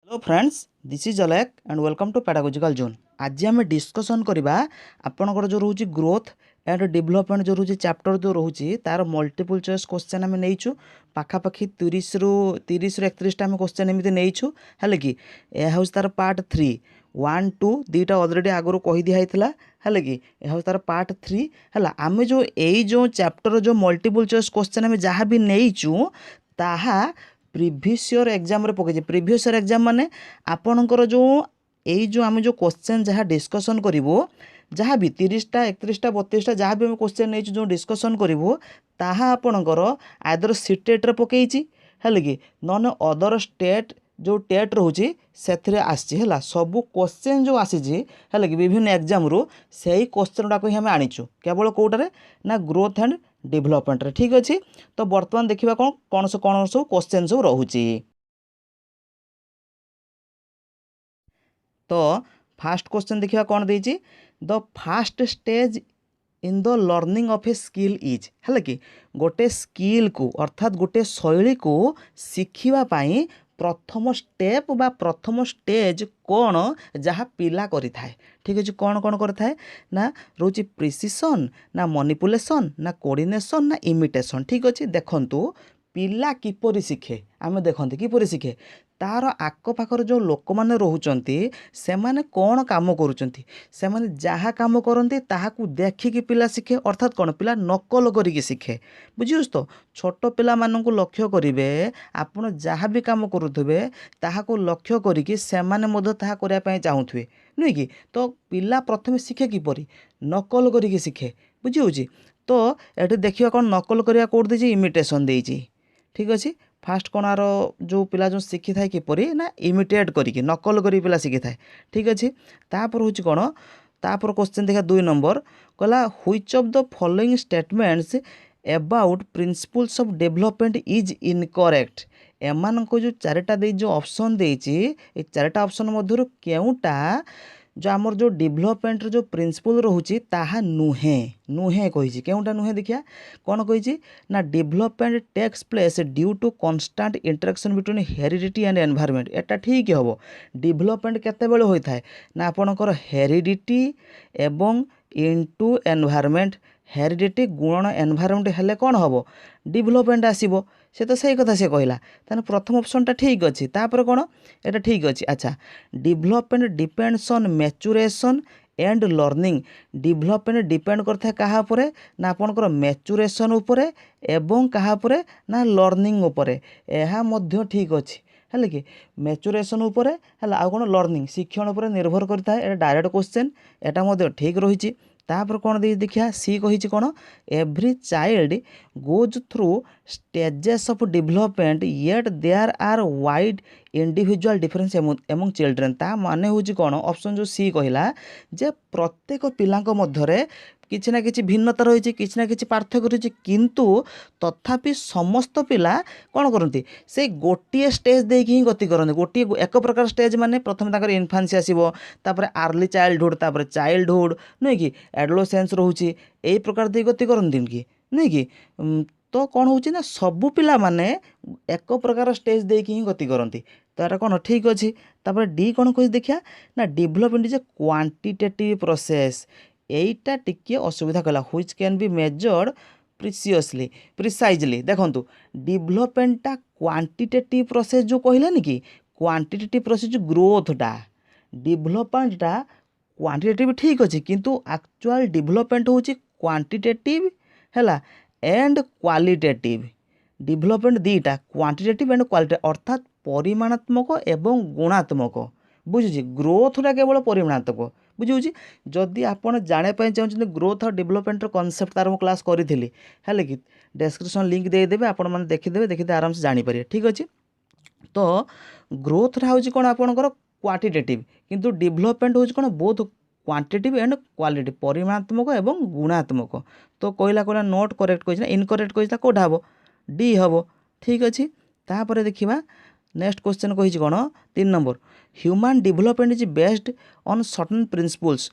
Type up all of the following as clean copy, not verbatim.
Hello friends, this is Alekh and welcome to pedagogical zone. आज आम discussion करवा आपणकर जो रोचे ग्रोथ एंड डेभलपमेंट जो रोचे चैप्टर जो रोचे तार मल्टीपल चॉइस क्वेश्चन आम नहीं पाखापाखि 30 ରୁ 31टा आम क्वेश्चन एमती नहीं है कि यह हूँ तार पार्ट 3 1 2 दुईटा अलरेडी आगु कही दिखाई है कि यह हूँ तार पार्ट 3 है। आम जो चैप्टर जो मल्टीपल चॉइस क्वेश्चन आम जहाँ भी नहीं ताहा प्रिवियस ईयर एग्जाम रे पकई प्रिवियस ईयर एग्जाम माने आपणकर जो यही जो आम जो क्वेश्चन जहाँ डिस्कसन करूँ जहाँ भी 30टा 31टा 32टा जहाँ भी आम क्वेश्चन नहीं जो डिस्कसन करूँ ताहा आपणकर आदर सीटेट रे पकई है कि नन अदर स्टेट जो टेट रोचे से आसला सबू क्वेश्चन जो आसी है कि विभिन्न एग्जाम रू से ही क्वेश्चन गुड़ाक ही आम आनीचु केवल कौटे ना ग्रोथ एंड डेभलपमेंट रे। ठीक अच्छे, तो बर्तमान देखा कौन सब क्वेश्चन सब रोचे। तो फास्ट क्वेश्चन देखा कौन देती the fast stage in the learning of a skill is है कि गोटे स्किल को अर्थात गोटे शैली को शिखिबा पाई प्रथम स्टेप बा प्रथम स्टेज कौन जहाँ पिला करि थाए। ठीक अच्छे, कौन कौन करि ना रोचे प्रिसिशन ना मनिपुलेशन ना कोऑर्डिनेशन ना इमिटेशन। ठीक अच्छे, देखंतु पिला किपरि शिखे आमे देखते किपरि शिखे तार आखपाखर जो लोक मैंने रोचंती से माने कौन काम करुचंती से माने जहाँ काम करती ताहाकू देखिकी पिला शिखे अर्थात कौन पिला नकल करिकी शिखे। बुझीस तो छोट पिला माननकु लक्ष्य करिवे आपण जहाँ भी काम करुथबे ताहाकू लक्ष्य करिकी से माने मध्य ताहा करिया पई चाहुथबे नुई कि तो पिला प्रथमे शिखे किपरि नकल करिकी शिखे। बुझी होची, तो एठी देखिया कौन नकल करिया कोड देछि इमिटेशन देछि। ठीक अच्छे, फास्ट कौन आर जो पिला जो शिखि थाए किपरि ना इमिटेट करिकी नकल करी पिला शिखि थाए। ठीक अच्छे, तापर होची कौन तापर क्वेश्चन देखा 2 नंबर कहला which of the following statements about principles of development is incorrect. एमानको जो चारिटा दे जो ऑप्शन देछि ए चारिटा ऑप्शन मध्यरु केउटा जो आमर जो डेवलपमेंट जो प्रिंसिपल रोचे ताहा नुहे नुहे कही केउटा नुहे देखिया कौन कही ना development takes place due to constant interaction between heredity and environment. एटा ठीक हम डेवलपमेंट केतेबेले होता है ना आपणकर हेरिडिटी एवं इनटू एनवायरनमेंट हेरिडिटी गुणन एनवायरनमेंट हेले कौन हम डेवलपमेंट आसीबो से तो सही कथा से कहला ताने प्रथम ऑप्शनटा ठीक अच्छे। तापर कौन एटा ठीक अच्छे। अच्छा, development depends on maturation and learning. Development depend करता है कहा उपरे ना आपनकर मैच्योरेशन उपरे एवं कहा उपरे ना लर्निंग उपरे एहा मध्य ठीक अच्छे है कि मैच्योरेशन उपरे है आ कौन लर्निंग शिक्षण उपरे निर्भर करता है। एटा डायरेक्ट क्वेश्चन एटा मध्य ठीक रही। तापर कौन दे देखिया सी कही कौन every child goes through stages of development yet there are wide individual difference among children. ता माने होची कौन ऑप्शन जो सी कहला जे प्रत्येक पिलांक मध्यरे किछि ना किछि भिन्नता रही किछि ना किछि पार्थक्य रही किंतु तथापि समस्त पिला कौन करती से गोटे स्टेज देकी ही गति करते गोटे एक प्रकार स्टेज माने प्रथम ताकर इन्फान्सी आसीबो तापर आर्ली चाइल्डहुड तापर चाइल्डहुड नुई कि एडोलेसेंस रोचे यही प्रकार दे गति करती कि नुई कि तो कौन होची ना सबू पिला माने एक प्रकार स्टेज देकी ही गति करती तो एटा कौन ठीक अच्छे। तापर डी कौन कह देखिया ना development is a quantitative process एटा टिके असुविधा कला which can be measured precisely. देखंतु डेवलपमेंटा क्वांटिटेटिव प्रोसेस जो कहलानी कि क्वांटिटेटिव प्रोसेस जो ग्रोथटा डेवलपमेंटा क्वांटिटेटिव ठीक अच्छे किंतु एक्चुअल डेवलपमेंट होची क्वांटिटेटिव हैला एंड क्वालिटेटिव। डेवलपमेंट दीटा क्वांटिटेटिव एंड क्वालिटेटिव अर्थात परिमाणात्मक एवं गुणात्मक। बुझुची ग्रोथटा केवल परिमाणात्मक बुझी जदि आपड़ जानापी चाहते ग्रोथ और डेवलपमेंट कनसेप्ट तार क्लास करी है कि डिस्क्रिप्शन लिंक देदेवे आपण मैंने देखीदे देखीदे आराम से जानीपर। ठीक अच्छे, तो ग्रोथटा हूँ कौन आपणकर क्वांटिटेटिव किंतु डेवलपमेंट हूँ कौन बोथ क्वांटिटेटिव एंड क्वालिटी परिमाणात्मक एवं गुणात्मक। तो कहला कहला नोट करेक्ट कही इनकरेक्ट कही कौटा हम डी हम। ठीक अच्छे, तापर देखा नेक्स्ट क्वेश्चन कही कौन 3 number human development is based on certain principles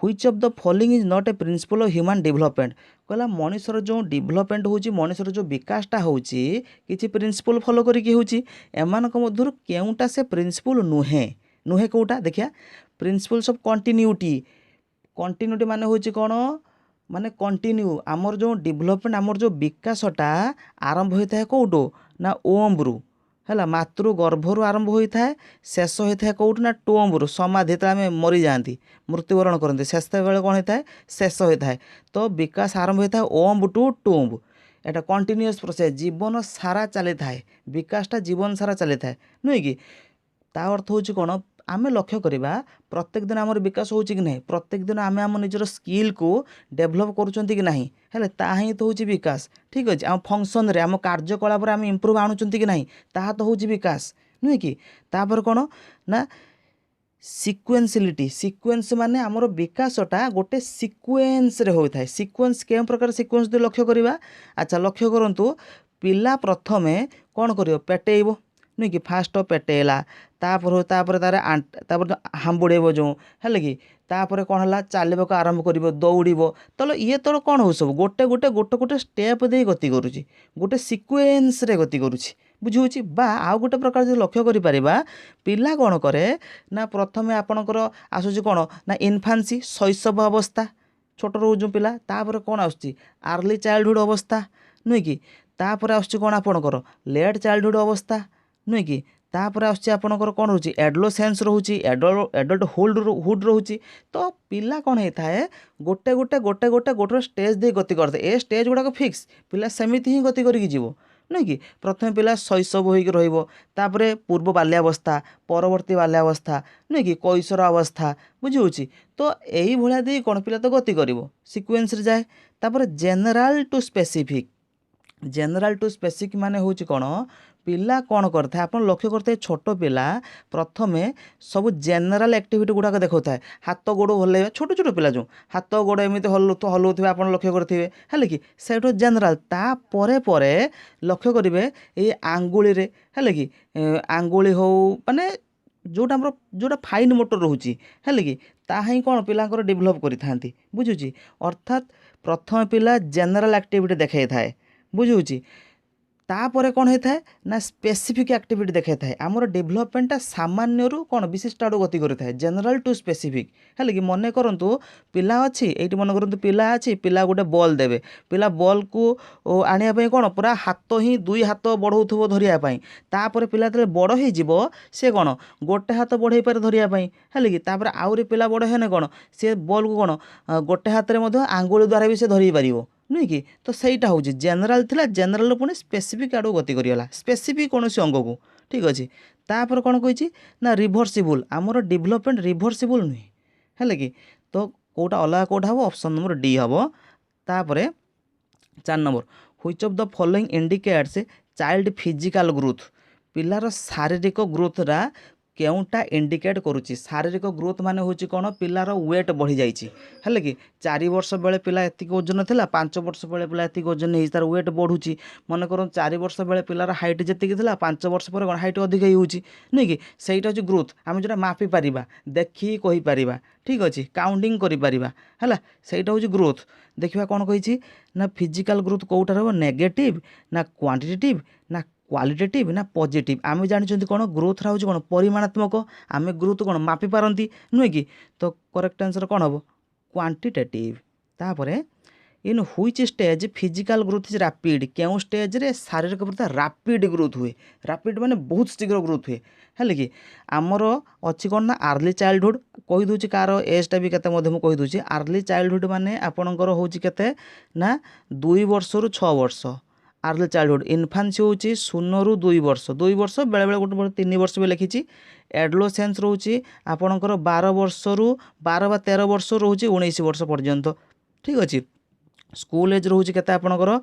which of the following is not a principle of human development कहला मनुष्यर जो डेभलपमेंट होची मनुष्यर जो विकासटा होची किछि प्रिंसिपल फॉलो करिकी होची एमानक मध्यरु केउटा से प्रिंसिपल नुहे नुहे कोटा देखिया प्रिंसिपल्स ऑफ कंटिन्यूटी माने होची कोन माने कंटिन्यू आमर जो डेभलपमेंट आमर जो विकासटा आरंभ होता है कौटो ना ओम्ब्रु है मातृ गर्भरु आरंभ होता है शेष होता है कौटू ना टोम्ब्रु समाधि आम मरी जाती मृत्युवरण करते शेष बेले कौन होता है शेष होता है तो विकास आरंभ होता है ओम्ब to tomb Etah continuous process जीवन सारा चली थाए विकासटा जीवन सारा चली थाए नुहे कि ता अर्थ हूँ कौन आम लक्ष्य करवा प्रत्येक दिन आमर विकास होची कि नहीं प्रत्येक दिन आम आम निजर स्किल को डेभलप करुँच कि नहीं हेले ताही तो हूँ विकास ठीक अच्छे आम फंक्शन रे आम कार्यकलाप आम इम्प्रूव आणुचंती कि नहीं ताहा तो हूँ विकास नुहे कि तापर कौन ना सिक्वेन्स माने आमर विकासटा गोटे सिक्वेन्स रे होता है सिक्वेन्स के प्रकार सिक्वेन्स लक्ष्य करवा अच्छा लक्ष्य करंतु पिला प्रथमे कौन कर पेटेब नुहे कि फास्ट पेटेला तापर तार हांबुड़ेब जो है कि तापर कौन है चलवाक आरंभ कर दौड़ तो ये तो कौन हो सब गोटे गोटे गोटे गोटे स्टेप दे गति करुँची गोटे सिक्वेन्स रे गति करुँची बुझी बा आउ गोटे प्रकार जो लक्ष्य करिपरिबा पिला कौन करे ना प्रथमे आपणकर आसूची कौन ना इन्फान्सी शैशव अवस्था छोट रोज पिला तापर कौन आसूची आर्ली चाइल्डहुड अवस्था नुहे कि तापर आसूची कौन आपणकर लेट चाइल्डहुड अवस्था नुहे कि तापर आसूची आपणकर कौन रोचे एडोलेसेंस रोचे एडल्ट हुड रोचे तो पिला कौन होता है गोटे गोटे गोटे गोटे गोटे स्टेज दे गति करते ए स्टेज गुड़ाक फिक्स पिला सेमिति ही गति करके जीव नुहे कि प्रथम पिला शैशव होकर रही पूर्व बाल्यावस्था परवर्ती बाल्यावस्था नुहे कि कैशोर अवस्था बुझी तो यही भाया दे कौन पिला तो गति कर सिक्वेन्स जाए तापर जेनेराल टू स्पेसिफिक माने हूँ कौन पिला कौन करता है आप लक्ष्य करते छोट पिला प्रथमे सब जेनेराल एक्टिविटी गुड़ाक देखा है हाथ गोड़ हल्ले छोट छोट पिला जो हाथ गोड़ एमती हल्लुवे आप लक्ष्य करेंगे है कि से जेनेराल तापर परे लक्ष्य करेंगे ये आंगुली है कि आंगुली हो माने जोटा फाइन मोटर रोचे है कि ताही कौन पिलांकर डेभलप करि बुझुची अर्थात प्रथम पिला जेनेराल एक्टिविटी देखा थाए बुझुची तापर कौन होता है ना स्पेसिफिक एक्टिविटी देखा थाए आमर डेभलपमेंटा सामान्य कौन विशिष्ट आड़ गति करें जेनेराल टू स्पेसिफिक है कि मन करूँ पिला अच्छी ये मन करूँ पिला अच्छी पिला गोटे बॉल देवे पिला बॉल को आने कौन पूरा हाथ ही दुई हाथ बढ़ाऊ धरियापाई तापर पिला जो बड़ हो सी कौन गोटे हाथ बढ़े पारे धरियापाई है कि तापर आउरी पिला बड़ है कौन सी बॉल को कौन गोटे हाथ में आंगुली द्वारा भी से धरी पार नुहे कि तो सहीटा हूँ जेनेराल थिला जेनेराल पुणी स्पेसिफिक आड़ गति करेगा स्पेसिफिक कौन अंग को ठीक अच्छे तापर कौन कही ना रिभर्सिबल आमर डेभलपमेंट रिभर्सिबल नुहे है कि तो कौटा अलग कौटा हम ऑप्शन नंबर डी हम तापर 4 number which of the following indicates child physical growth पिलार शारीरिक ग्रोथरा केउटा इंडिकेट करुच्ची शारीरिक ग्रोथ माने होची कौन पिलार वेट बढ़ी जाइए है कि 4 वर्ष बेले पिला एतिक ओजन थिला 5 वर्ष बेले पिला एतिक ओजन नहीं तार वेट बढ़ुची मन कर 4 वर्ष बेले पिलार हाइट जी थिला 5 वर्ष पर कौन हाइट अधिक होची नुहे कि सहीटा हूँ ग्रोथ आम जो मापी पार देखी कहीपर ठीक अच्छे काउंटिंग करा है सहीटा हूँ ग्रोथ देखा कौन कही ना फिजिकल ग्रोथ कौटार हम नेगेटिव ना क्वांटिटेटिव ना क्वालिटेटिव ना पॉजिटिव आम जानते कौन ग्रोथ हूँ कौन परिमाणात्मक आम ग्रोथ कौन मापी पारती नुहे कि तो करेक्ट आंसर कौन हम क्वांटिटेटिव तापर in which stage physical growth is rapid क्यों स्टेज रे शारीरिक प्रति रैपिड ग्रोथ हुए रैपिड माने बहुत शीघ्र ग्रोथ हुए है कि आमर अच्छी कौन ना आर्ली चाइल्डहुड कहीदे कार एजटा भी केते कहीदे आर्ली चाइल्डहुड माने आपणकर हूँ केते ना 2 वर्ष रु 6 वर्ष आर्ली चाइल्डहुड इन्फान्सी हूँ 0 रु 2 वर्ष बेले बेले गोटे 3 वर्ष भी लिखी एडोलेसेंस रोचे आपणकर 12 वर्ष रु 12 ବା 13 वर्ष रोचे 19 वर्ष पर्यंत ठीक अच्छे स्कूल एज रोचे केते आपणकर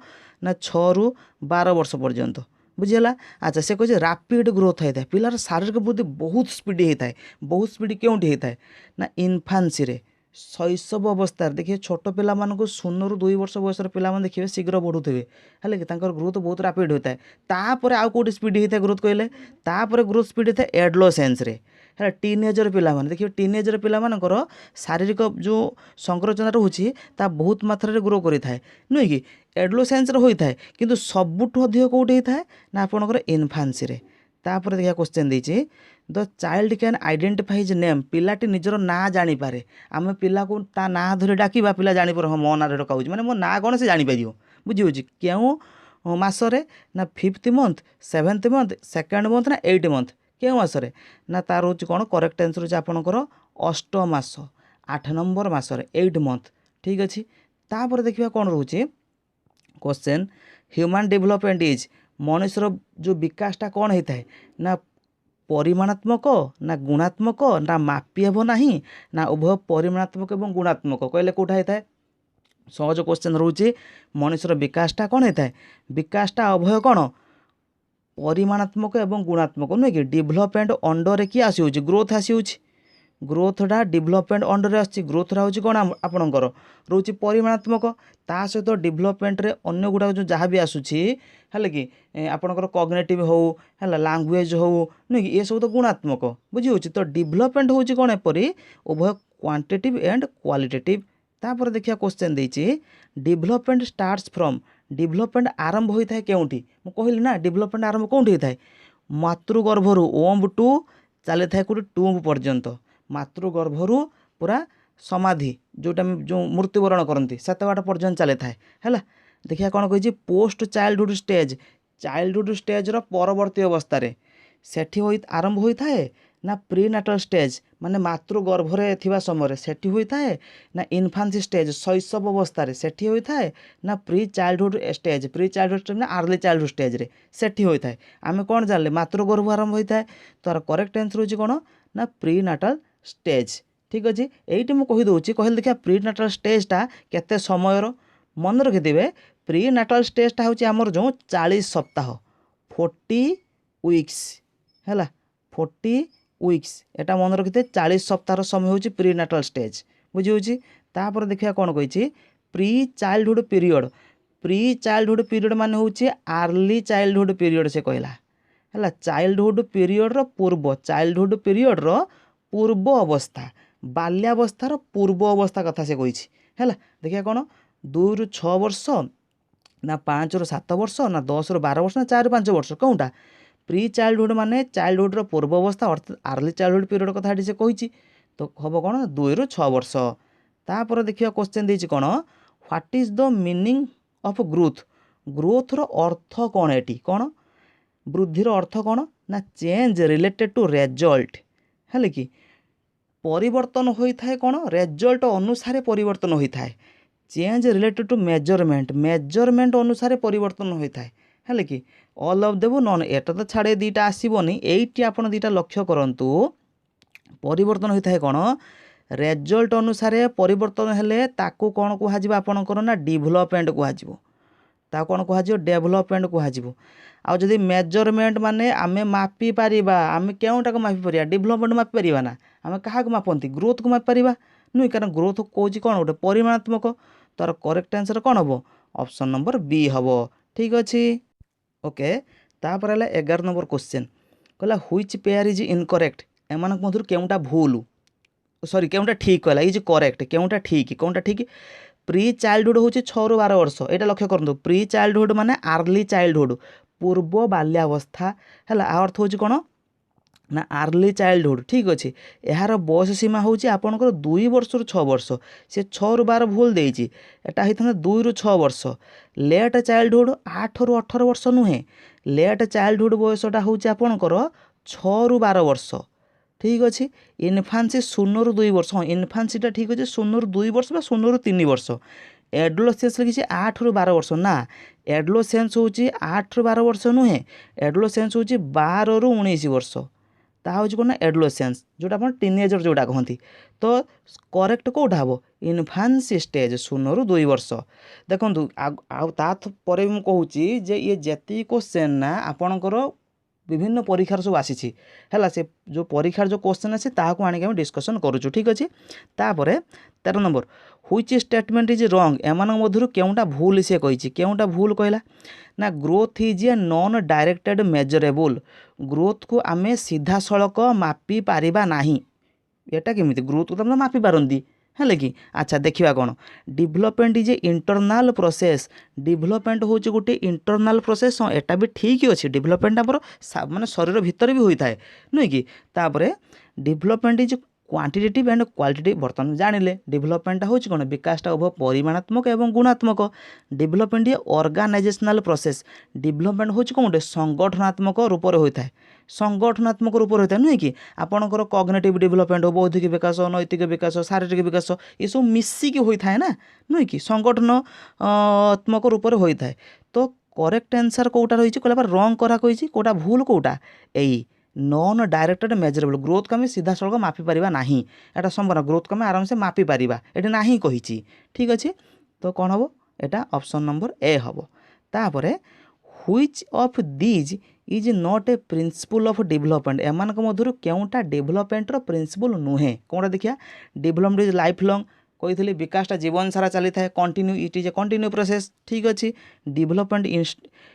ना 6 रु 12 वर्ष पर्यंत बुझीगला अच्छा से कहे रैपिड ग्रोथ होता है पिलार शारीरिक वृद्धि बहुत स्पीड होता है बहुत स्पीड क्योंटी होता है ना इन्फान्सी रे शैशव अवस्था देखिए छोट पिला 0 रु 2 वर्ष बयस पिला देखिए शीघ्र बढ़ुवे है कि ग्रोथ बहुत रैपिड होता है तापर आउ कौट स्पीड होता है ग्रोथ कहले तापर ग्रोथ स्पीड होता है एडोलेसेंस रे है टीनेजर पिलामाने देखिए टीनेजर पिलामानकर शारीरिक जो संरचना रोचे ता बहुत मात्रा ग्रो करि थाए नुहे कि एडोलेसेंस रे होइथाए किंतु सबुठु अधिक कोउठी होइथाए ना आपनकर इन्फांसी रे। तापर देखिया क्वेश्चन देछि the child can identify his name पिलाटी निजर ना जानी पारे आम पिला को ता ना धरे डाकिबा पिला जानी पर हम मो ना डकाउछि माने मो ना कोन से जानी परियो बुझी होछि केउ मासरे ना 5th month 7th month 2nd month ना 8 मंथ केउ मासरे ना तार होछि कोन करेक्ट आंसर होछि आपनकर 8 मास 8 नंबर मासरे 8 मंथ ठीक अछि। तापर देखिबा कोन रहउछि क्वेश्चन ह्यूमन डेभलपमेंट इज मनुष्यर जो विकासटा कौन होता है ना परिमाणात्मक ना गुणात्मक ना मापी हेब नहीं ना उभय परिमाणात्मक और गुणात्मक कहले कौटा होता है सहज क्वेश्चन रोचे मनुष्यर विकासटा कौन होता है विकासटा उभय कौन परिमाणात्मक और गुणात्मक नुहे कि डेभलपमेंट अंडर किए आसी ग्रोथ आसी ग्रोथटा डेभलपमेंट अंडर आसी ग्रोथटा हूँ कौन आपणकर रोचे परिमाणात्मक ता सहित डेभलपमेंट रे अन्य गुड़ा जो जहाँ भी आसूसी है कि आपणकर कग्नेटिव हो है लांगुएज हो नुहे कि ये सब तो गुणात्मक बुझी हो तो डेभलपमेंट हूँ कौन एपरी उभय क्वांटिटिव एंड क्वालिटेटिव। तापर देखिए क्वेश्चन देछि डेभलपमेंट स्टार्ट्स फ्रॉम डेभलपमेंट आरंभ होता है केउठी मु कहली ना डेभलपमेंट आरंभ कौन होता है मातृगर्भरू ओम्ब टू चली था कोटी टूम्ब पर्यंत मातृगर्भरू पूरा समाधि जोटा जो मृत्युवरण करती सेत बाट पर्यंत चली थाए है देखिए कौन कही पोस्ट चाइल्डहुड स्टेज परवर्ती अवस्था सेठी आरंभ होता है ना प्री नाटल स्टेज माने मातृगर्भरे थिबा समय सेठी होता है ना इन्फांसी स्टेज शैशव अवस्था सेठी होता है ना प्री चाइल्डहुड स्टेज ना आर्ली चाइल्डहुड स्टेज रे सेठी होता है आम कौन जानले मातृगर्भ आरंभ होता है तार करेक्ट आंसर होची कौन ना प्री नाटल स्टेज ठीक अच्छे ये मुझे कहीदे कहले देखिए प्री नाटल स्टेजटा केते समयर मन रखिथे प्री नाटल स्टेजटा हूँ आमर जो 40 सप्ताह 40 वीक्स है 40 वीक्स एटा मन रखिथे 40 सप्ताह समय हूँ प्री नाटल स्टेज बुझी तापर देखिए कौन कही प्री चाइल्डहुड पीरियड मान हूँ आर्ली चाइल्डहुड पीरियड से कहला है चाइल्डहुड पीरियड पूर्व चाइल्डहुड पीरियड पूर्व अवस्था बाल्यावस्थार पूर्व अवस्था कथा से कही है देखिए कौन 2 ରୁ 6 वर्ष ना 5 ରୁ 7 वर्ष ना 10 ରୁ 12 वर्ष ना 4 ରୁ 5 वर्ष कौनटा प्री चाइल्डहुड माने चाइल्डहुड पूर्व अवस्था अर्थात आर्ली चाइल्डहुड पीरियड कथा से कही तो हम कौन 2 ରୁ 6 वर्ष। तापर देखिए क्वेश्चन देछि कौन what is the meaning of ग्रोथर अर्थ कौन एटी कौन वृद्धिर अर्थ कौन ना चेंज रिलेटेड टू रेजल्ट है कि परिवर्तन होता है कौन रेजल्ट अनुसार परिवर्तन होता है चेंज रिलेटेड टू मेजरमेंट अनुसार परिवर्तन होता है कि ऑल ऑफ देव नॉन एटा तो छाड़े दीटा आसबनी ये आप दीटा लक्ष्य करूँ परिवर्तन होता है कौन रेजल्ट अनुसार परिवर्तन हेले ताकू कौन कहुब आपणकर ना डेभलपमेंट कहुब कौन कह डेभलपमेंट कहुब आउ जदि मेजरमेंट माने आमे मापी पारिबा आमे केउटा को मापी परिया डेभलपमेंट मापी परिबा ना आमे कहा को मापंती ग्रोथ को मापी परिबा नुई कारण ग्रोथ कहूँ कौन गोटे परिमाणात्मक तार करेक्ट आंसर कौन हम ऑप्शन नंबर बी हम ठीक अच्छे ओके। तापर है 11 नंबर क्वेश्चन कहला व्हिच पेयर इज इनकरेक्ट एमानक मधुर केउटा भूल सॉरी केउटा ठीक कहला इज करेक्ट केउटा ठीक प्री चाइल्डहुड हूँ 6 ରୁ 12 वर्ष यहाँ लक्ष्य करूँ प्री चाइल्डहुड माने आर्ली चाइल्डहुड पूर्व बाल्यावस्था है अर्थ हूँ कौन ना आर्ली चाइल्डहुड ठीक अच्छे यार बयस सीमा हूँ आपंकर 2 वर्ष ରୁ 6 वर्ष से 6 ରୁ 12 भूल देती एटा होता 2 ରୁ 6 वर्ष लेट चाइल्डहुड 8 ରୁ 18 वर्ष नुहे लेट चाइल्डहुड बयसटा हूँ आपंकर 6 ରୁ 12 वर्ष ठीक अच्छे इनफांसी 0 ରୁ 2 वर्ष हाँ इनफांसीटा ठीक अच्छे 0 ରୁ 2 वर्ष 0 ରୁ 3 वर्ष एडोलेसेंस लिखी 8 ରୁ 12 वर्ष ना एडोलेसेंस हूँ 8 ରୁ 12 वर्ष नुहे एडोलेसेंस हूँ 12 ରୁ 19 वर्ष ता हूँ कौन ना एडोलेसेंस जोटा आप टीनेजर जोटा कहती तो करेक्ट कौटा हम इनफांसी स्टेज 0 ରୁ 2 वर्ष देखो तापर मुझे कहूँ जे ये जी क्वेश्चन ना आपणकर विभिन्न परीक्षार सब आसी है से जो परीक्षार जो क्वेश्चन आसी ताकू आनिक आम डिस्कसन करूँ ठीक अच्छे। तापर 13 नंबर हुईच स्टेटमेंट इज रंग एमान मध्य केउटा भूल सी कही केउटा भूल कहला ना growth is a non directed measurable growth को आम सीधा सड़क मापी पारिबा नाही एटा केमिति ग्रोथ को तो मापी पारती है कि। अच्छा देखिए कौन development is a internal process development हूँ गोटे इंटरनाल प्रोसेस हाँ एटा भी ठीक ही अच्छे डेवलपमेंट आमर माने शरीर भितर भी होता है नुहे कि। तापर development is quantitative and qualitative बर्तमान जानिले डेवलपमेंट हूँ कौन विकासटा उभय परिमाणात्मक एवं गुणात्मक डेवलपमेंट ये ऑर्गेनाइजेशनल प्रोसेस डेवलपमेंट हूँ कौन गोटे संगठनात्मक रूप में होता है संगठनात्मक रूप में होता है नुहे कि आपणकर कॉग्निटिव डेवलपमेंट हो बौद्धिक विकास नैतिक विकास शारीरिक विकास ये सब मिसिकी होता है ना नुहे कि संगठनात्मक रूप में होता है। तो करेक्ट आंसर कौटा रही कहला रंग करा कही कौटा भूल कौटा यही नॉन डायरेक्टेड मेजरेबल ग्रोथ को आम सीधा सड़क मापी पारिबा नाही एटा संभव ग्रोथ को आम आराम से मापी पारिबा एटा नाही कही ठीक अच्छे। तो कौन हम एटा ऑप्शन नंबर ए हम। तापर which of these is not a principle of development एमान मध्य केउटा डेवलपमेंटर प्रिंसिपल नुहे कौटा देखिए डेवलपमेंट इज लाइफ लॉन्ग कही विकासटा जीवन सारा चली था continue it is a continue process ठीक अच्छे। Development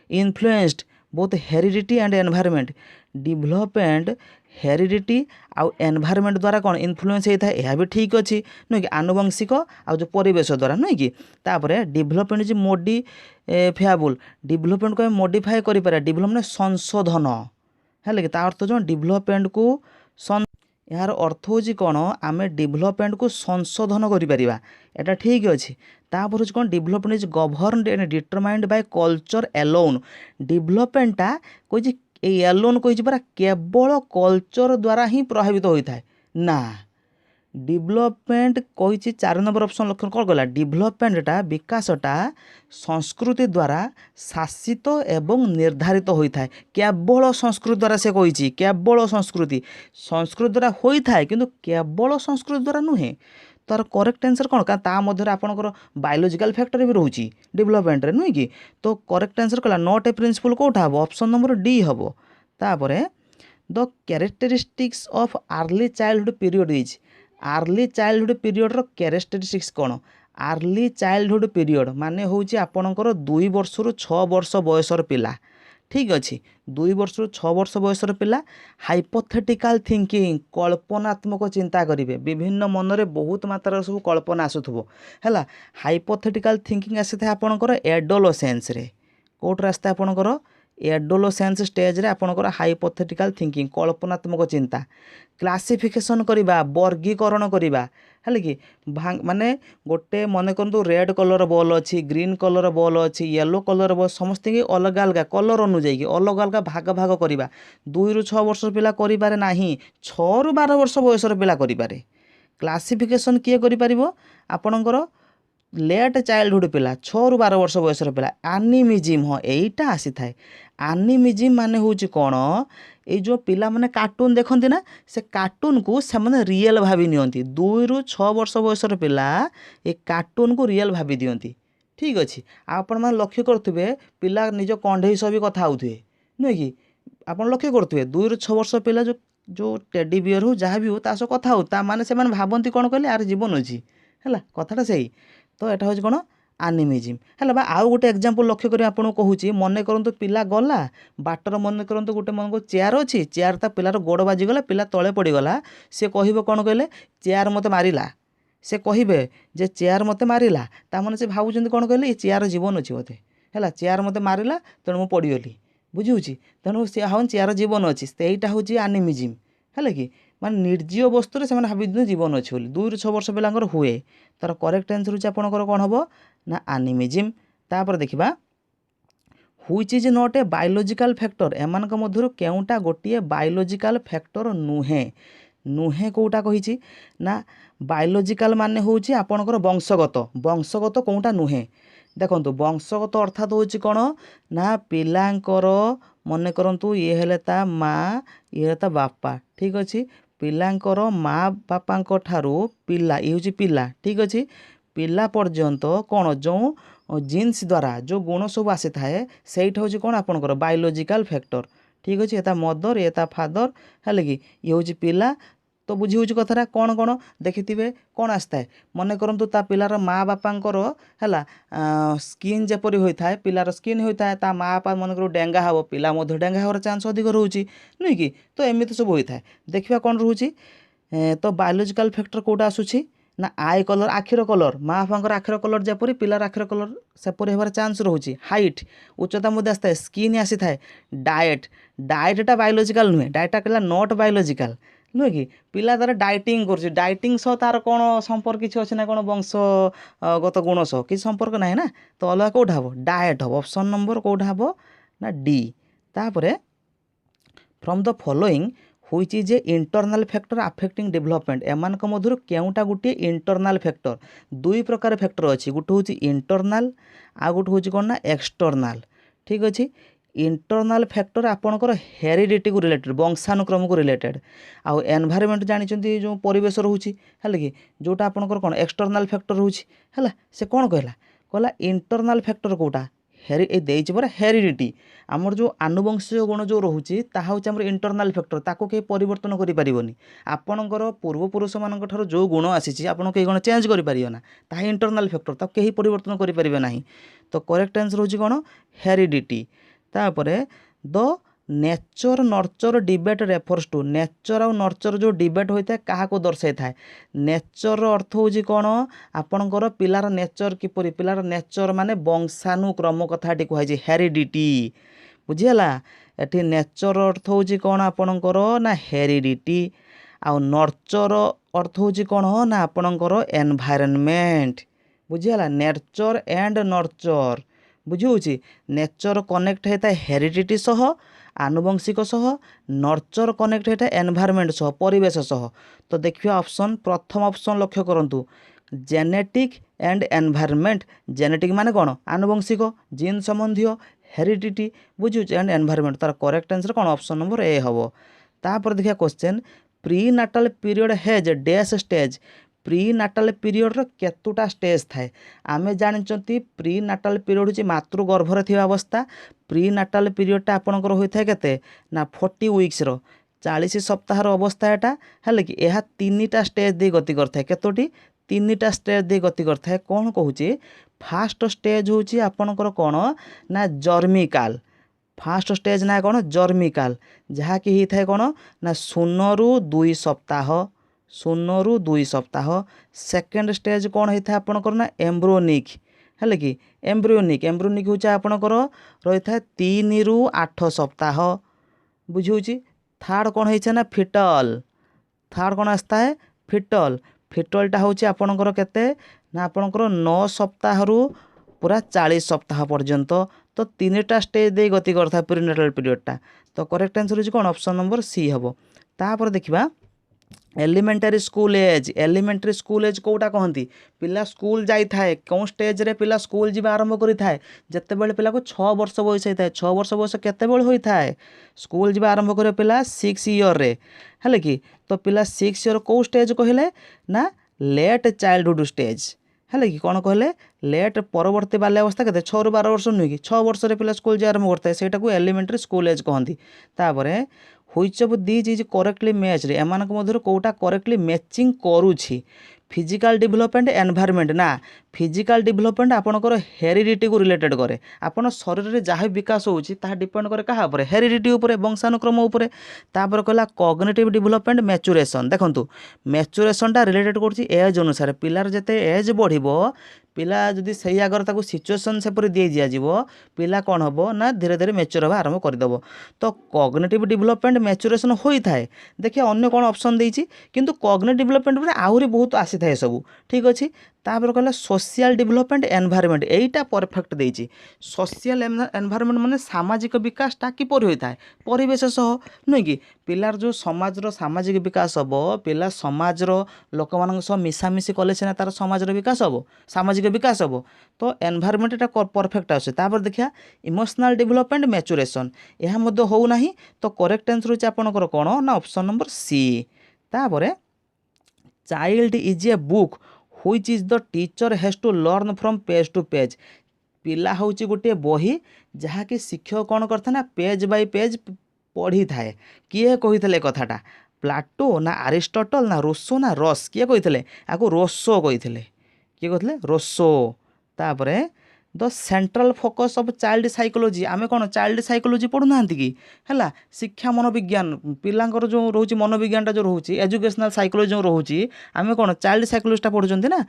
influenced both heredity and environment development heredity आउ एनवायरमेंट द्वारा कौन इन्फ्लुएंस होता है यह भी ठीक अच्छे नुहे कि आनुवंशिक आउ जो परिवेश द्वारा नुहे कि। तापर डेवलपमेंट इज मोडिफाएबल डेवलपमेंट को मोडिफाए कर डेवलपमेंट संशोधन है कि अर्थ जो डेवलपमेंट को यार अर्थ हूँ कौन आम डेवलपमेंट को संशोधन करा ठीक अच्छे। तापर हूँ कौन development is governed and determined by culture alone डेवलपमेंटा कही एलोन कही परा केवल कल्चर द्वारा ही प्रभावित होता है ना डेवलपमेंट कही 4 नंबर ऑप्शन लक्षण कौन कहला डेवलपमेंटा विकासटा संस्कृति द्वारा शासित एवं निर्धारित होता है केवल संस्कृति द्वारा से कही केवल संस्कृति द्वारा होता है किंतु केवल संस्कृति द्वारा नुहे। तार करेक्ट आंसर कौन का मध्य आपंकर बायोलॉजिकल फैक्टर भी रोचे डेवलपमेंट नुहे कि। तो करेक्ट आंसर कहला नॉट ए प्रिंसिपल कौटा हम ऑप्शन नंबर डी हम। तापर the characteristics of early childhood period is early childhood period characteristics कौन अर्ली चाइल्डहुड पीरियड माने हूँ आपणकर 2 वर्ष रु 6 वर्ष बयसर पिला ठीक अच्छे 2 वर्ष रु 6 वर्ष बयसर पिला हाइपोथेटिकल थिंकिंग कल्पनात्मक चिंता करेंगे विभिन्न मन में बहुत मात्रा सब कल्पना आसुथबो है हाइपोथेटिकल थिंकिंग आसी था आपणकर एडोलसेंस रे कोट आसता आपणकर एडोलसेंस स्टेज रे आपणकर हाइपोथेटिकल थिंकिंग कल्पनात्मक चिंता क्लासिफिकेशन करवा वर्गीकरण करवा है कि माने गोटे मन करतु रेड कलर बॉल अच्छी ग्रीन कलर बॉल अच्छी येलो कलर बॉल समस्त अलग अलग कलर अनुजाई अलग अलग भाग भाग करवा 2 रु 6 वर्ष पिला करें ना 6 रु 12 वर्ष बयसर पिला करें क्लासिफिकेशन किए कर आपणकर लेट चाइल्डहुड पिला 6 रु 12 वर्ष बयसर पिला एनिमिज्म हाँ यहीटा आसी थाए एनिमिज्म माने हूँ कौन ये जो पिला माने कार्टून देखते ना से कार्टून को से रियल भावी नियंती 2 रु 6 वर्ष बयसर पिला ये कार्टून को रियल भावी दियंती ठीक अच्छे। आपण मैंने लक्ष्य करुवे पिला निज कंढे सह भी कथा होते नुहे कि आप लक्ष्य करुवे 2 रु 6 वर्ष पिला जो टेडी बियर हो जहाँ भी हो ता सह कथा हो माने से भावती कौन कहले यार जीवन अच्छी है कथाटा सही। तो यहाँ हूँ कौन एनिमिज्म है आउ गोटे एग्जांपल लक्ष्य करी आपको कहूँ मन करतु पिला गला बाटर मन करतु गोटे मन को चेयर अच्छी चेयर ता पिलार गोड़ बाजिगला पिला तले पड़गला सी कह कौन कहले चेयर मत मारिला से कहे जे चेयर मत मारिला ताने से भावुं कौन कहले ये चेयर जीवन अच्छी बोते है चेयर मत मारिला तेणु मुझे पड़गली बुझी तेणु सी हाँ चेयर जीवन अच्छी सहीटा हूँ एनिमिज्म है कि माने निर्जीव वस्तु से भावी जीवन अच्छे 2 रु 6 वर्ष पिला हुए तार करेक्ट आंसर होची आपणकर कौन हम ना एनिमिज्म। तापर देखिबा which is not a biological factor एमान मध्य केउटा गोटे बायोलॉजिकल फैक्टर नुहे नुहे कौटा कही ना बायोलॉजिकल माने होची आपणकर वंशगत कौटा नुहे देखो वंशगत अर्थात हूँ कौन ना पिलांकर मन करंतु ये हेले ता माँ ये ता बापा ठीक अच्छे पिलांकर माँ बापा ठारू पिला ये हूँ पिला ठीक अच्छे पिला पर्यंत कौन जो जीन्स द्वारा जो गुण सब आसी थाए सहीटा हूँ कौन आपणकर बायोलॉजिकल फैक्टर ठीक अच्छे ये मदर ये फादर है कि ये हूँ पिला तो बुझी हूँ कथा कौन कौन देखिथे कौन आसता है मन करूँ ता पिलार माँ बापांकर है स्किन जपरी होता है पिलार स्किन होता है ता माँ बापा मन करूँ डेंगा हम पिला डेंगा हमार चांस अधिक रोचे नुह कि तो एमती सब होता है देखा कौन रोचे तो बायोलोजिकल फैक्टर कौटा आसूसी ना आई कलर आखिर कलर माँ बापांकर आखिर कलर जपरी पिलार आखिर कलर सेपरी होबार चांस रोचे हाइट उच्चता मध्य आसता है स्किन आसी थाए डाएट डाएटा बायोलोजिकल नुहे डाएटा कहला नॉट बायोलोजिकल नुहे कि पिला तार डाइटिंग कर डाइटिंग सह तार कौन संपर्क किसी अच्छे ना कौन वंशगत गुण सह किसी संपर्क ना ना तो अलग कौटा हम डाएट हम ऑप्शन नंबर कौटा हम ना डी तापर from the following which is a internal factor affecting development एमान मध्य केउटा गोटे इंटरनल फैक्टर दुई प्रकार फैक्टर अच्छी गोटे हूँ इंटरनल आ गोटे हूँ कौन ना एक्सटर्नाल ठीक अच्छे इंटरनल फैक्टर आपणकर हेरिडिटी को रिलेटेड वंशानुक्रम को रिलेटेड आउ एनवायरमेंट जानते जो परिवेश रोचे है कि जोटा आपणकर कौन एक्सटर्नाल फैक्टर रोचे है से कौन कहला कहला इंटरनल फैक्टर कौटा हेरी परा हेरिडिटी आमर जो आनुवंशिक गुण जो रोचे ताहा हूँ आमर इंटरनल फैक्टर ताको कहीं परिवर्तन करें आपणकर पूर्वपुरुष मान जो गुण आसी आप कहीं गुण चेंज करें ता इंटरनल फैक्टर ताको कहीं परिवर्तन करें ना तो करेक्ट आंसर हूँ कौन हेरिडिटी तापरे the nature nurture debate refers to nature आउ नर्चर जो डिबेट होता है क्या दर्शाई था नेचर अर्थ हूँ कौन आपणकर पिलार नेचर किपरि पिलार नेचर माने वंशानुक्रम कथाटी कहुई हेरिडिटी बुझीगला एटी नेचर अर्थ हूँ कौन आपणकर ना हेरिडिटी आउ नर्चर अर्थ हूँ कौन ना आपणकर एनवायरनमेंट बुझीगला नेचर एंड नर्चर बुझी नेचर कनेक्ट होता है हेरिडिटी सह आनुवंशिक सह नर्चर कनेक्ट होता है एनवायरनमेंट सह परिवेश सह तो देखिए ऑप्शन प्रथम ऑप्शन लक्ष्य करंतु जेनेटिक एंड एनवायरनमेंट जेनेटिक माने कौन आनुवंशिक जीन संबंधी हेरिडिटी बुझे एंड एनवायरनमेंट तार करेक्ट आंसर कौन ऑप्शन नंबर ए हम तापर देखिए question prenatal period has dash stage prenatal period केतुटा स्टेज थाए आमे जानते प्री नाटाल पीरियड हूँ मातृगर्भर थी अवस्था प्री नाटाल पीरियडटा आपणकर होता है केते ना 40 वीक्स 40 सप्ताहर अवस्था एटा है कि यह 3टा स्टेज दे गति करता केतोटी 3टा स्टेज दे गति करता है कौन कहूँ फास्ट स्टेज हूँ आपणकर कौन ना जर्मिकाल फास्ट स्टेज ना कौन जर्मिकाल जहाँकि होता है कौन ना 0 ରୁ 2 सप्ताह 0 ରୁ 2 सप्ताह सेकेंड स्टेज कौन होता है आपणकर ना एम्ब्रोनिक है कि एम्ब्रियोनिक एम्ब्रियोनिक हूँ आपणकर रही है 3 ରୁ 8 सप्ताह बुझे थार्ड कौन होता है ना फिटल थार्ड कौन आसता है फिटल फिटलटा हूँ आपणकर केते ना आपणकर 9 सप्ताह ରୁ पूरा 40 सप्ताह पर्यंत तो 3टा स्टेज दे गति करता है प्रीनेटाल पीरियडटा तो करेक्ट आंसर हूँ कौन ऑप्शन नंबर सी हम तापर देखिबा एलिमेंटारी स्कूल एज कौटा कहती पिला स्कूल जाई थाए कौन स्टेज रे पिला स्कूल जीवा आरंभ करि थाए जेतेबेले पिला को 6 वर्ष बयस होता है 6 वर्ष बयस केतेबेले होता है स्कूल जीवा आरंभ करे पिला 6 ईयर रे है कि तो पिला 6 ईयर कौ स्टेज कहले ना लेट चाइल्डहुड स्टेज है कि कौन कहले लेट परवर्ती बाल्यावस्था के 6 ରୁ 12 वर्ष नुहे कि 6 वर्ष पिला स्कूल जा आरंभ करता है सेटा को एलिमेंटारी स्कूल एज कहती तापर which of these is correctly matched एमानक मध्य कौटा करेक्टली मैचिंग करुछि फिजिकल डेवलपमेंट एनवायरनमेंट ना फिजिकल डेवलपमेंट आपणकर हेरिडिटी को रिलेटेड करे आपण शरीर में जहाँ विकास होउछि ताहा डिपेंड करे कहा पर हेरिडिटी उपर वंशानुक्रम उपर तापर कहला कॉग्निटिव डेवलपमेंट मैच्योरेशन देखंतु मैच्योरेशनटा रिलेटेड करछि एज अनुसार पिलार जते एज बढ़िबो पिला जदि सही आगर ताको सिचुएशन सेपरि दे दिया जीवो पिला कौन हम ना धीरे धीरे मैच्योर होगा आरंभ करदेव तो कॉग्निटिव डेवलपमेंट मैच्योरेशन होता है देखिए अन्य कौन ऑप्शन देछि किंतु कॉग्निटिव डेवलपमेंट आहरी बहुत आसी थाए सब ठीक अच्छे तापर कहला सोशल डेवलपमेंट एनवायरनमेंट एटा परफेक्ट देछि सोशल एनवायरनमेंट माने सामाजिक विकासटा किपरि होता है परिवेश सह नुहे कि पिलार जो समाजर सामाजिक विकास हम पिला समाजर लोक मान मिसामिशी कले सीना तार समाजर विकास हम सामाजिक विकास हम तो एनवायरनमेंट एटा परफेक्ट आसे तापर देखिया इमोशनल डेवलपमेंट मैच्योरेशन यह मध्य हो ना तो करेक्ट आंसर होछि आपनकर कोन ना ऑप्शन नंबर सी तापर child is a book which is the teacher has to learn from page to page पिला हूँ गोटे बही जहाँकि शिक्षक कौन करता ना पेज बाय पेज पढ़ी थाए। किए कही कथाटा प्लाटो ना आरिस्टोटल ना रोसो ना रस किए कही आपको रोसो कही किए कहते रोसो। तापरे the central focus of child psychology आमे कौन चाइल्ड साइकोलॉजी पढ़ुना कि है शिक्षा मनोविज्ञान पिलांकर जो रोचे मनोविज्ञानटा जो रोचे एजुकेशनल साइकोलॉजी जो रोचे आमे कौन चाइल्ड साइकोलॉजीटा पढ़ुंट ना।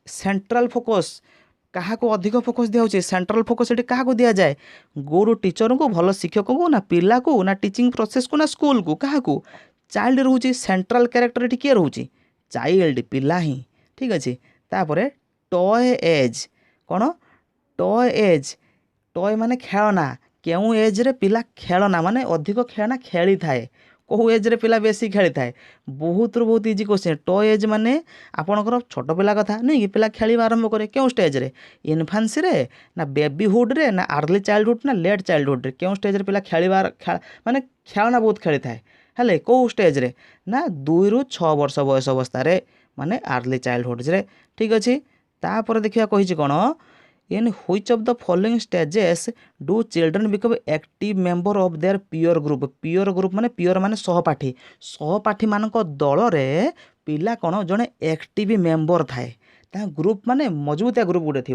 सेंट्रल फोकस क्या अधिक फोकस दिया सेंट्रल फोकस ये क्या दि जाए गुरु टीचर को भल शिक्षक को ना पिला को ना टीचिंग प्रोसेस को ना स्कूल को क्या चाइल्ड रोचे सेंट्रल कैरेक्टर ये किए रोचे चाइल्ड पिला ही ठीक अच्छे। तापर टॉय एज कौन टॉय एज टॉय माने खेलना क्यों एज रे पिला खेलना माने अधिक खेलना खेली थाए कौ एज रे पिला बेसी खेली थाए बहुत रु बहुत इजी क्वेश्चन। टॉय एज माने आपणकर छोट पिला कथा नहीं कि पिला खेल आरंभ करे क्यों स्टेज रे इनफान्सी रे ना बेबीहुड रे ना अर्ली चाइल्डहुड ना लेट चाइल्डहुड रे क्यों स्टेज रे पिला खेलिबार माने खेलना बहुत खेली थाए हेले कौ स्टेज रे ना 2 ରୁ 6 वर्ष बयस अवस्था माने अर्ली चाइल्डहुड रे ठीक अच्छे। तापर देखिया कही कौन in which of the following stages do children become active member of their peer group माने पीयर माने सहपाठी मानक दल रे पिला कौन जड़े एक्टिव मेंबर थाए ग्रुप माने मजबूतिया ग्रुप गोटे थी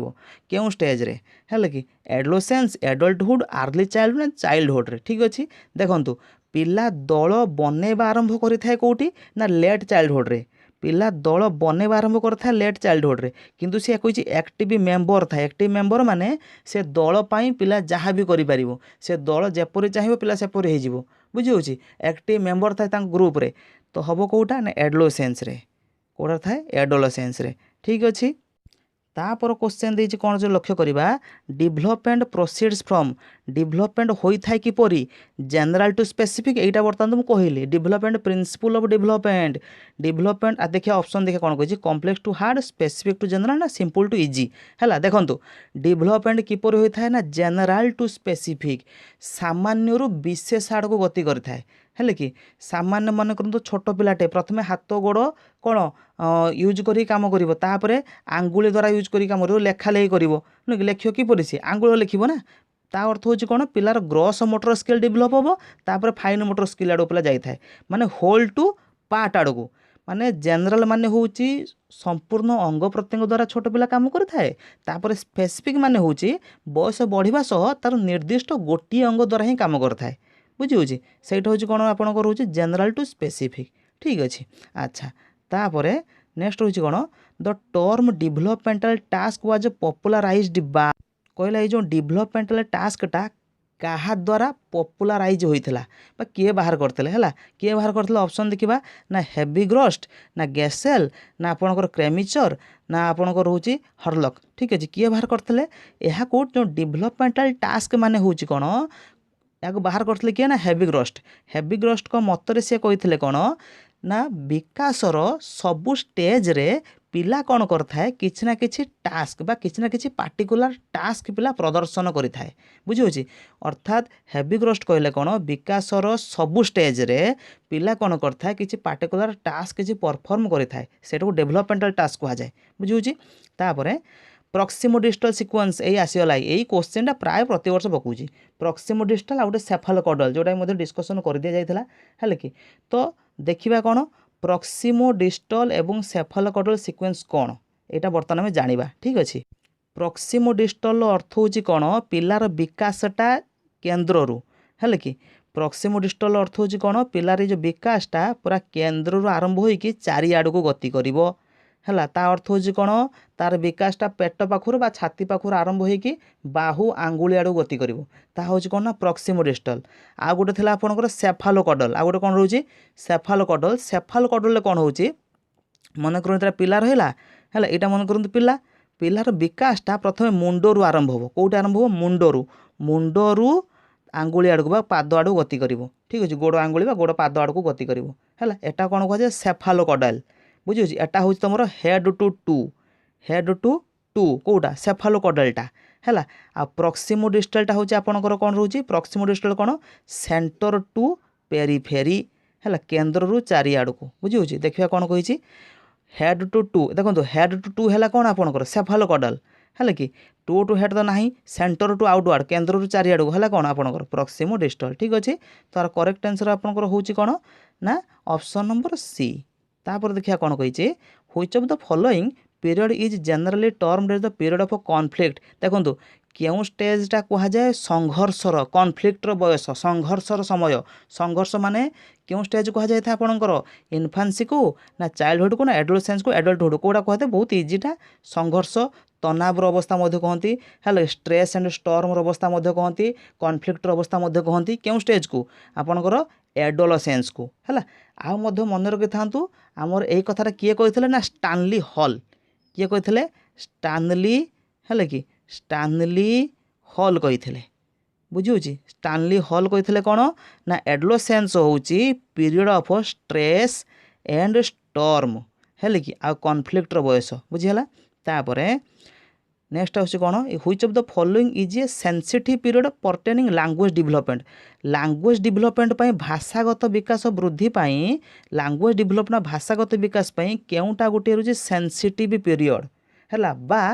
क्यों स्टेज रे है कि adolescence adulthood early childhood childhood रे ठीक अच्छे। देखंतु पिला दल बनैबा आरंभ करिथाए कोठी ना लेट चाइल्डहुड रे पिला दल बनैबा आरंभ करता लेट चाइल्डहुड रे किंतु सी कही एक्टिव मेंबर था एक्टिव मेंबर माने से दल पाई पिला जहाँ भी करि परिबो से दल जेपरि चाहिबो पिला सेपरि हे जिवो बुझी होची एक्टिव मेंबर था तांग ग्रुप रे तो हबो कोटा ना एडोलेसेंस रे कोटा थाए एडोलेसेंस रे ठीक अच्छे। तापर क्वेश्चन देछि कौन जो लक्ष्य करवा डेभलपमेंट प्रोसीड्स फ्रॉम डेभलपमेंट होता है किपरि जनरल टू स्पेसिफिक एटा बर्तमान तुम कहली डेभलपमेंट प्रिंसिपल ऑफ डेभलपमेंट देखिए ऑप्शन देखिए कौन कही complex to hard specific to general ना सिंपल टू इजी है देखो डेभलपमेंट किपरि होता है ना जनरल टू स्पेसिफिक सामान्य विशेष आड़ को गति करता है हेले कि सामान्य मन करूँ छोट पिलाटे प्रथमे हाथ गोड़ कौन यूज करी काम करिवो तापरे आंगुली द्वारा यूज करी काम करिवो लेखा लेखि करिवो नुक लेखियो किपरि से आंगुल लिखिबो ना ता अर्थ होची कौन पिलार ग्रॉस मोटर स्किल डेभलप होबो तापरे फाइन मोटर स्किल आड़ पिला जाई थाए माने होल टू पार्ट आड़ को माने जनरल माने होची संपूर्ण अंग प्रत्यंग द्वारा छोट पिला काम करथाए तापरे स्पेसिफिक माने होची बयस बढ़िबा सह तार निर्दिष्ट गोटी अंग द्वारा ही काम करथाए बुझी होची सेटा होची कौन आपनकर होची जनरल टू स्पेसिफिक ठीक अच्छे। अच्छा तापरे नेक्स्ट होची कौन the term developmental task was popularised by कहला जो डेभलपमेंटल टास्कटा क्या द्वारा पॉपुलराइज होइथिला बा किए बाहर करते है किए बाहर करते ऑप्शन देखा ना हेविग्रस्ट ना गैसेल ना आपणकर क्रेमिचर ना आपणकर होची हर्लक ठीक अच्छे किए बाहर करते यहाँ को जो डेभलपमेंटल टास्क माने होची कौन या बाहर करते किए ना हेविग्रस्ट को मतरे सी कही कौन ना विकासर सबु स्टेज रे पिला कौन करथाए किछि ना किछि टास्क बा किछि ना किछि पार्टिकुलर टास्क पिला प्रदर्शन करिथाए बुझी होची अर्थात हेविग्रस्ट कहले कौन विकासर सबु स्टेज रे पिला कौन करथाए किछि पार्टिकुलर टास्क किछि परफॉर्म करिथाए सेटा को डेभलपमेंटल टास्क कहा जाए बुझी होची। तापरे प्रॉक्सिमोडिस्टल सीक्वेंस यही आसीगला यही क्वेश्चनटा प्राय प्रति वर्ष पकाउछि प्रॉक्सिमोडिस्टल आ गोटे सेफालोकॉडल जोटा मध्य डिस्कसन कर दिया जाइथिला है कि तो देखिबा कौन प्रॉक्सिमोडिस्टल एवं सेफालोकॉडल सीक्वेंस कौन यहाँ बर्तमान आम जानिबा ठीक अच्छे। प्रॉक्सिमोडिस्टल अर्थ होची कौन पिलार विकासटा केन्द्ररू है कि प्रॉक्सिमोडिस्टल अर्थ होची कौन पिलार जो विकासटा पूरा केन्द्ररू आरंभ होइकी चारिआड़ को गति करिवो है ता अर्थ होची कौन तार विकासटा पेट पाखुर बा छाती पाखुर आरंभ होइकी बाहु आंगुली आड़ गति करिवो ता होची कौन ना प्रॉक्सिमोडिस्टल। आ गोटे थिला आपनकर सेफालोकॉडल आ गोटे कौन रोची सेफालोकॉडल कौन होची मन करूँ पिला रहा है यहाँ मन करूँ पिलार विकासटा प्रथम मुंडरू आरंभ हो कौटे आरंभ हो मुंडरू आंगुली आड़ को पाद आड़ गति करिवो ठीक अच्छे गोड़ आंगुली गोड़ पाद आड़ को गति करिवो है एटा कौन कहुए सेफालोकॉडल बुझी एटा हूँ तुम हेड टू टू कौटा सेफालोकॉडलटा है आ प्रॉक्सिमोडिस्टलटा हूँ आपंकर कौन रोचे प्रॉक्सिमोडिस्टल कौन सेंटर टू पेरिफेरी है केन्द्ररू चारिआड़ को बुझी देखिए कौन कही हेड टू टू देखो हेड टू टू है कौन आपंकर सेफालोकॉडल है कि टू टू हेड तो ना सेंटर टू आउटवर्ड केन्द्र चारिआड़ है कौन आपंकर प्रॉक्सिमो डिस्टल ठीक अच्छे तार करेक्ट आंसर आपंकर हूँ कौन ना ऑप्शन नंबर सी। तापर देखिए कौन कही which of the following period is generally termed as the period of conflict देखो क्यों स्टेजटा कहुए संघर्षर कॉन्फ्लिक्टर बयस संघर्षर समय संघर्ष माने क्यों स्टेज कहुए आपंकर इनफान्सी को ना चाइल्डहुड को ना एडोलसेंस को एडल्टहुड कौटा कहते बहुत इजीटा संघर्ष तनावर अवस्था कहती है स्ट्रेस एंड स्टर्मर अवस्था कहती कॉन्फ्लिक्टर अवस्था कहती क्यों स्टेज को आपंकर एडोलसेंस को है आ मन रखी था आमर यही कथा किए कहते ना स्टानली हल किए कहते स्टानली है कि स्टानली हल कहते बुझी स्टानली हल कहते कौन ना एडोलसेंस हूँ period of stress and storm है कि आ कॉन्फ्लिक्टर बयस बुझीगला। तापर नेक्स्ट हूँ कौन which of the following is a sensitive period pertaining language development भाषागत विकास वृद्धि लैंग्वेज डेवलपमेंट भाषागत विकास केउटा गोटे रही सेंसिटिव पीरियड है बा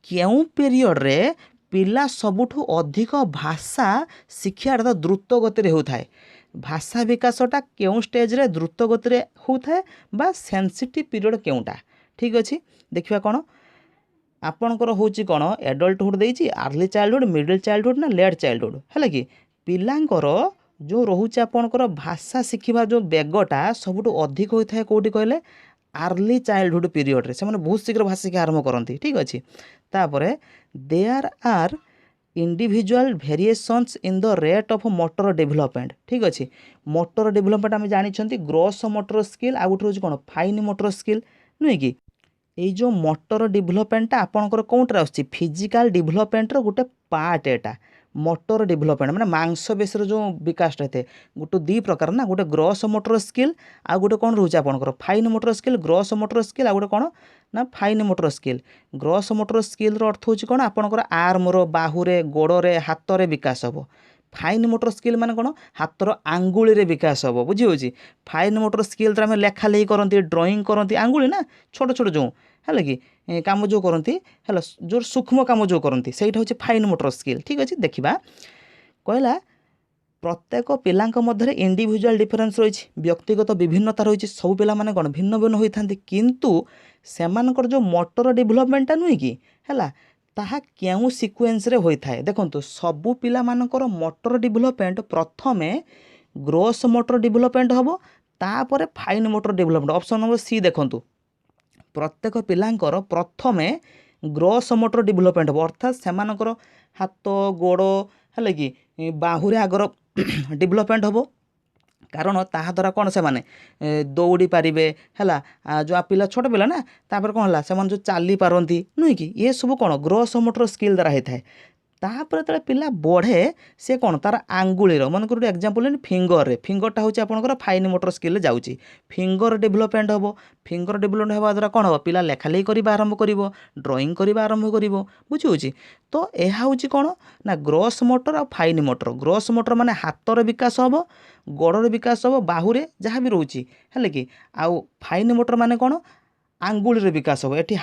केउ पीरियड रे पिला सबुठु अधिक भाषा शिक्षा अर्थात द्रुत गति होता है भाषा विकासटा केउ स्टेज रे द्रुत गति होता है बा सेंसिटिव पीरियड केउटा ठीक अच्छे देखिए कौन आपणकर हूँ कौन एडल्टहुड देती आर्ली चाइल्डहुड मिडिल चाइल्डहुड ना लेट चाइल्डहुड है कि पिलांकर जो रोचे आपणकर भाषा शिखिबा जो बेगटा सबुठु अधिक होता है कौटी कहले आर्ली चाइल्डहुड पीरियड रे से बहुत शीघ्र भाषा शिक्षा आरंभ करती ठीक अच्छे। तापर there are individual variations in the rate of motor development ठीक अच्छे मोटर डेवलपमेंट आम जानी ग्रॉस मोटर स्किल आ गोटे हूँ कौन फाइन मोटर स्किल नुहे कि ये जो मोटर डेवलपमेंटा आपंकर कौटर आस फिजिकाल डेवलपमेंटर गोटे पार्ट एटा मोटर डेवलपमेंट माने मांस बेसर जो विकास रहते गोटे दी प्रकार ना गोटे ग्रॉस मोटर स्किल आ गोटे कौन रोचे आपंकर fine motor skill gross motor skill आ गोटे कौन ना fine motor skill gross motor skill अर्थ हूँ कौन आपंकर आर्मर बाहुरे गोड़े हाथ में विकास हम फाइन मोटर स्किल माने कौन हाथर आंगुली रे विकास हम बुझी फाइन मोटर स्किल तो आम लेखा लेखी करती ड्रॉइंग करती आंगुली ना छोट छोट जो है कि काम जो करती है जो सूक्ष्म काम जो करती से हूँ फाइन मोटर स्किल ठीक अच्छे देखा कहला प्रत्येक पिलांक मध्य इंडिविजुअल डिफरेन्स रही व्यक्तिगत विभिन्नता रही सब पिला माने कौन भिन्न भिन्न होता किंतु सेमानकर जो मोटर डेवलपमेंटा नुहे कि है ताहा क्यों सिक्वेन्स रे होता है देखो सबू पिला मानकर मोटर डेवलपमेंट प्रथमे ग्रोस मोटर डेवलपमेंट हम तापर fine motor development option number C देखंतु प्रत्येक पिलांकर प्रथमे ग्रोस मोटर डेवलपमेंट हम अर्थात सेमानकर हाथ गोड़ है कि बाहुरे आगर डेवलपमेंट हम कारण ताहा द्वारा कौन से माने दौड़ी पारे है जो आ पिला छोट पिला ना तापर कौन है से जो चली पारती नुहे कि ये सब कौन ग्रोस मोटर स्किल द्वारा होता है तापर जो पिला बढ़े से कौन तार आंगुलीर मन गोटे एग्जांपल फिंगर रे फिंगरटा हूँ आपंकर फाइन मोटर स्किल जाऊँगी फिंगर डेवलपमेंट हम फिंगर डेवलपमेंट होगा द्वारा कौन हम पिला लेखालेखी करवा आरंभ कर ड्रॉइंग करवा आरंभ कर बुझी तो यह हूँ कौन ना ग्रॉस मोटर आ फाइन मोटर ग्रॉस मोटर माने हाथर विकास हम गोड़र विकास हम बाहुरे जहाँ भी रोचे है कि आउ फाइन मोटर माने कौन आंगुली विकास हम ये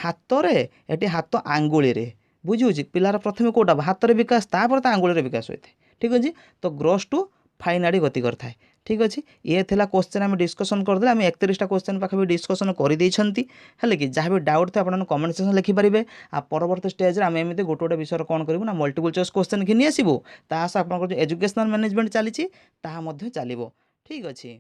हाथ आंगुली रे बुझी पिलार प्रथम कौटा हाथ में विकास तापर तो आंगुली विकास होता है ठीक अच्छे तो ग्रॉस टू फाइन आड़ी गति करता है ठीक अच्छे ये थिला क्वेश्चन आम डिस्कसन करदे आम 31टा क्वेश्चन पाखे डिस्कसन कर कि जहाँ भी डाउट थे आप कमेंट सेक्शन लिखिपारे आ परवर्त स्टेज आम एमती गोटे गोटे विषय कौन करूँ ना मल्टीपल चॉइस क्वेश्चन घिनी आसबू ता सह आप एजुकेशनल मैनेजमेंट चली चलो ठीक अच्छे।